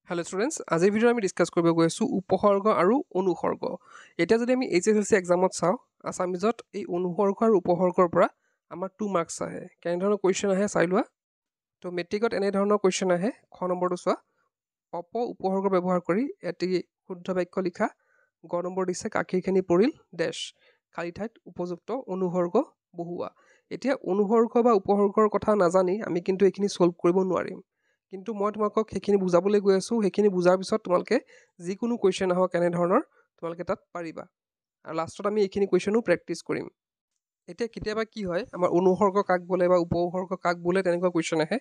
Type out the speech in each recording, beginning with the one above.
Hello students, আজিৰ ভিডিঅ'ত আমি ডিসকাস কৰিব গৈ আছো উপসৰ্গ আৰু অনুসৰ্গ। এতিয়া যদি আমি HSLC এক্সামত চাও, আসামিজত এই অনুসৰ্গ আৰু উপসৰ্গৰ পৰা আমাৰ 2 মাৰ্কস আহে। কেনে ধৰণৰ কোৱেশ্চন আহে চাই লোৱা। তো মেট্ৰিকত এনে ধৰণৰ কোৱেশ্চন আহে। খ নম্বৰটো চোৱা। অপ উপসৰ্গ ব্যৱহাৰ কৰি এটি শুদ্ধ বাক্য লিখা। গ নম্বৰ দিছে কাকিৰখিনি পৰিল ড্যাশ। খালি ঠাইত উপযুক্ত অনুসৰ্গ বহুৱা। এতিয়া অনুসৰ্গ বা উপসৰ্গৰ কথা নাজানি আমি কিন্তু এইখিনি সলভ কৰিব নোৱাৰিম। কিন্তু মই তোমাকক সেইখিনি বুজাবলৈ গৈ আছো, সেইখিনি বুজাৰ পিছত তোমালকে যিকোনো কোৱেশ্চন আহক কেনে ধৰণৰ তোমালকে তাত পাৰিবা। আৰু লাষ্টত আমি এইখিনি কোৱেশ্চনো প্ৰেক্টিস কৰিম। এতিয়া কেতিয়াবা কি হয়, আমাৰ অনুসৰ্গ কাক বোলে বা উপসৰ্গ কাক বোলে তেনেকুৱা কোৱেশ্চন আহে।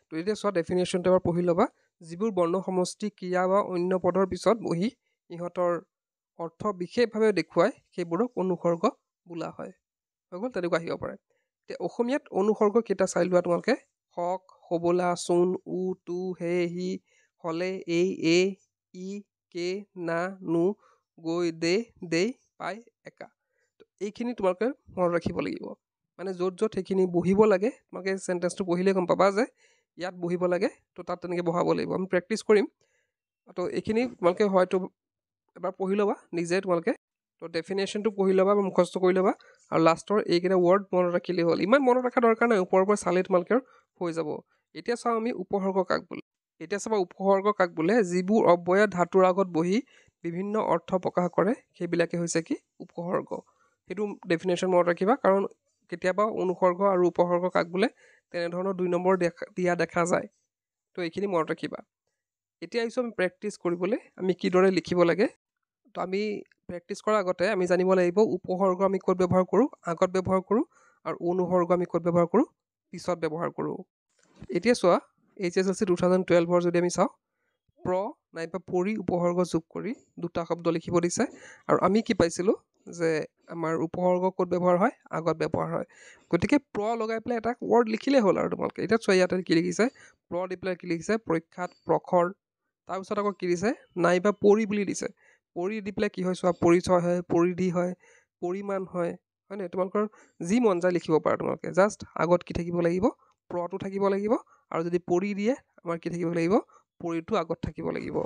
তো এতিয়া চোৱা ডেফিনেশ্যনটো এবাৰ পঢ়ি ল'বা। যিবোৰ বৰ্ণ সমষ্টি ক্ৰিয়া বা অন্য পদৰ পিছত বহি ইহঁতৰ অৰ্থ বিশেষভাৱে দেখুৱায় সেইবোৰক অনুসৰ্গ বোলা হয়। হৈ গ'ল, তেনেকুৱা আহিব পাৰে। এতিয়া অসমীয়াত অনুসৰ্গ কেইটা চাই লোৱা তোমালোকে। হক, হবলা, চোন, উ, তু, হে, হি, হলে, এই, ই, কে, না, নু, গৈ, দে, দেই, পাই, একা। তো এইখিনি তোমালোকে মনত ৰাখিব লাগিব। মানে য'ত য'ত সেইখিনি বহিব লাগে, তোমালোকে সেন্টেন্সটো পঢ়িলে গম পাবা যে ইয়াত বহিব লাগে, তো তাত তেনেকৈ বহাব লাগিব। আমি প্ৰেক্টিছ কৰিম। তো এইখিনি তোমালোকে হয়তো এবাৰ পঢ়ি ল'বা নিজে তোমালোকে। তো ডেফিনেশ্যনটো পঢ়ি ল'বা বা মুখস্থ কৰি ল'বা। আৰু লাষ্টৰ এইকেইটা ৱৰ্ড মনত ৰাখিলেই হ'ল। ইমান মনত ৰখা দৰকাৰ নাই, ওপৰৰ পৰা চালে তোমালোকৰ হৈ যাব। এতিয়া চাওঁ আমি উপসৰ্গ কাক বোলে। এতিয়া চাবা উপসৰ্গ কাক বোলে, যিবোৰ অব্যয় ধাতুৰ আগত বহি বিভিন্ন অৰ্থ প্ৰকাশ কৰে সেইবিলাকে হৈছে কি উপসৰ্গ। সেইটো ডেফিনেশ্যন মনত ৰাখিবা, কাৰণ কেতিয়াবা অনুসৰ্গ আৰু উপসৰ্গ কাক বোলে তেনেধৰণৰ 2 নম্বৰ দিয়া দেখা যায়। তো এইখিনি মনত ৰাখিবা। এতিয়া আহিছোঁ আমি প্ৰেক্টিছ কৰিবলৈ, আমি কিদৰে লিখিব লাগে। তো আমি প্ৰেক্টিছ কৰাৰ আগতে আমি জানিব লাগিব উপসৰ্গ আমি ক'ত ব্যৱহাৰ কৰোঁ, আগত ব্যৱহাৰ কৰোঁ, আৰু অনুসৰ্গ আমি ক'ত ব্যৱহাৰ কৰোঁ, পিছত ব্যৱহাৰ কৰোঁ। এতিয়া চোৱা HSLC 2012 যদি আমি চাওঁ, প্ৰ নাইবা পৰি উপসৰ্গ যোগ কৰি দুটা শব্দ লিখিব দিছে। আৰু আমি কি পাইছিলোঁ যে আমাৰ উপসৰ্গ ক'ত ব্যৱহাৰ হয়, আগত ব্যৱহাৰ হয়। গতিকে প্ৰ লগাই পেলাই এটা ৱৰ্ড লিখিলেই হ'ল আৰু তোমালোকে। এতিয়া চোৱা ইয়াতে কি লিখিছে, প্ৰ দি পেলাই কি লিখিছে, প্ৰখ্যাত, প্ৰখৰ। তাৰপিছত আকৌ কি দিছে, নাইবা পৰি বুলি দিছে। পৰি দি পেলাই কি হয় চোৱা, পৰিচয় হয়, পৰিধি হয়, পৰিমাণ হয়, হয় নাই? তোমালোকৰ যি মন যায় লিখিব পাৰা তোমালোকে। জাষ্ট আগত কি থাকিব লাগিব, প্ৰটো থাকিব লাগিব। আৰু যদি পৰি দিয়ে আমাৰ কি থাকিব লাগিব, পৰিটো আগত থাকিব লাগিব।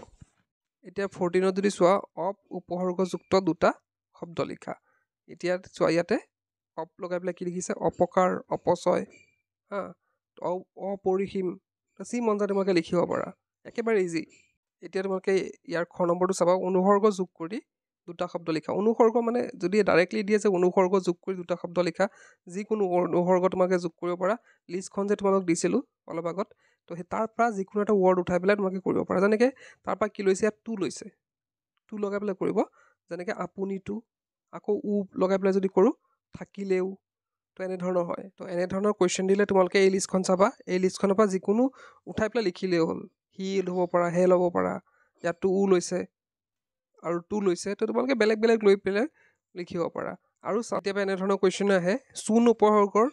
এতিয়া 14ত যদি চোৱা, অপ উপসৰ্গযুক্ত দুটা শব্দ লিখা। এতিয়া চোৱা ইয়াতে অপ লগাই পেলাই কি লিখিছে, অপকাৰ, অপচয়, হা, অপৰিসীম। যি মন যায় তোমালোকে লিখিব পাৰা, একেবাৰে ইজি। এতিয়া তোমালোকে ইয়াৰ খ নম্বৰটো চাবা, অনুসৰ্গ যোগ কৰি দুটা শব্দ লিখা। অনুসৰ্গ মানে যদি ডাইৰেক্টলি দিয়ে যে অনুসৰ্গ যোগ কৰি দুটা শব্দ লিখা, যিকোনো অনুসৰ্গ তোমালোকে যোগ কৰিব পাৰা। লিষ্টখন যে তোমালোক দিছিলোঁ অলপ আগত, তো সেই তাৰ পৰা যিকোনো এটা ৱৰ্ড উঠাই পেলাই তোমালোকে কৰিব পাৰা। যেনেকৈ তাৰ পৰা কি লৈছে, ইয়াত টু লৈছে, টু লগাই পেলাই কৰিব। যেনেকৈ আপুনিটো, আকৌ উ লগাই পেলাই যদি কৰোঁ, থাকিলেও, তো এনেধৰণৰ হয়। তো এনেধৰণৰ কুৱেশ্যন দিলে তোমালোকে এই লিষ্টখন চাবা, এই লিষ্টখনৰ পৰা যিকোনো উঠাই পেলাই লিখিলেই হ'ল। হি ল'ব পাৰা, হে ল'ব পাৰা, ইয়াততো উ লৈছে আৰু টু লৈছে, তো তোমালোকে বেলেগ বেলেগ লৈ পেলাই লিখিব পাৰা। আৰু কেতিয়াবা এনেধৰণৰ কুৱেশ্যন আহে, চোন উপসৰ্গৰ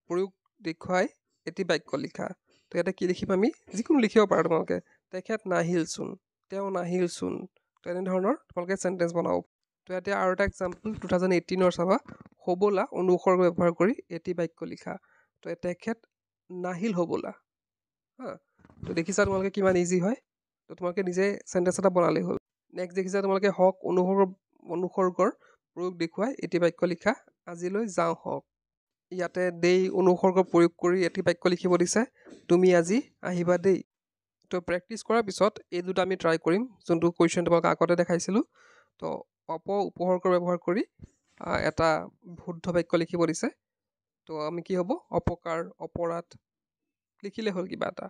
প্ৰয়োগ দেখুৱাই এটি বাক্য লিখা। তো ইয়াতে কি লিখিম আমি, যিকোনো লিখিব পাৰা তোমালোকে। তেখেত নাহিলচোন, তেওঁ নাহিলচোন, তো এনেধৰণৰ তোমালোকে চেণ্টেঞ্চ বনাব। তো ইয়াতে আৰু এটা এক্সাম্পল 2018 চাবা, হবলা অনুসৰ্গ ব্যৱহাৰ কৰি এটি বাক্য লিখা। তো তেখেত নাহিল হবলা, হা। তো দেখিছা তোমালোকে কিমান ইজি হয়। তো তোমালোকে নিজে চেণ্টেঞ্চ এটা বনালেই হ'ল। নেক্সট দেখিছা তোমালোকে, হক অনুসৰ্গৰ প্ৰয়োগ দেখুৱাই এটি বাক্য লিখা। আজিলৈ যাওঁ হওক। ইয়াতে দেই অনুসৰ্গ প্ৰয়োগ কৰি এটি বাক্য লিখিব দিছে, তুমি আজি আহিবা দেই। তো প্ৰেক্টিছ কৰাৰ পিছত এই দুটা আমি ট্ৰাই কৰিম, যোনটো কুৱেশ্যন তোমালোকে আগতে দেখাইছিলোঁ। তো অপ উপসৰ্গ ব্যৱহাৰ কৰি এটা শুদ্ধ বাক্য লিখিব দিছে। তো আমি কি হ'ব, অপকাৰ, অপৰাধ লিখিলে হ'ল কিবা এটা।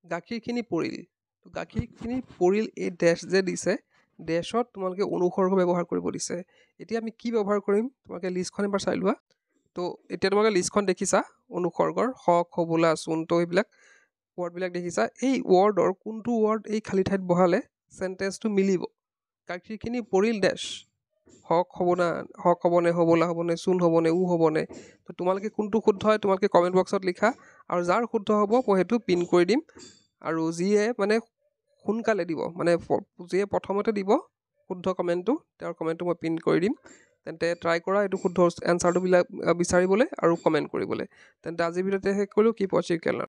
গাখীৰখিনি পৰিল, তো গাখীৰখিনি পৰিল এই ডেছ যে দিছে, ডেছত তোমালোকে অনুসৰ্গ ব্যৱহাৰ কৰিব দিছে। এতিয়া আমি কি ব্যৱহাৰ কৰিম, তোমালোকে লিষ্টখন এবাৰ চাই লোৱা। তো এতিয়া তোমালোকে লিষ্টখন দেখিছা অনুসৰ্গৰ, হক, হবলা, চোন, তো এইবিলাক ৱৰ্ডবিলাক দেখিছা। এই ৱৰ্ডৰ কোনটো ৱৰ্ড এই খালী ঠাইত বহালে চেণ্টেঞ্চটো মিলিব। গাখীৰখিনি পৰিল ডেছ, হক হ'বনে, হক হ'বনে, হবলা হ'বনে, চোন হ'বনে, উ হ'বনে। তো তোমালোকে কোনটো শুদ্ধ হয় তোমালোকে কমেণ্ট বক্সত লিখা, আৰু যাৰ শুদ্ধ হ'ব মই সেইটো পিন কৰি দিম। আৰু যিয়ে মানে সোনকালে দিব, মানে যিয়ে প্ৰথমতে দিব শুদ্ধ কমেণ্টটো, তেওঁৰ কমেণ্টটো মই পিন কৰি দিম। তেন্তে ট্ৰাই কৰা এইটো শুদ্ধ এনচাৰটো বিচাৰিবলৈ আৰু কমেণ্ট কৰিবলৈ। তেন্তে আজিৰ ভিডিঅ'তে শেষ কৰিলোঁ। কিপ ৱাচিং কেনেল।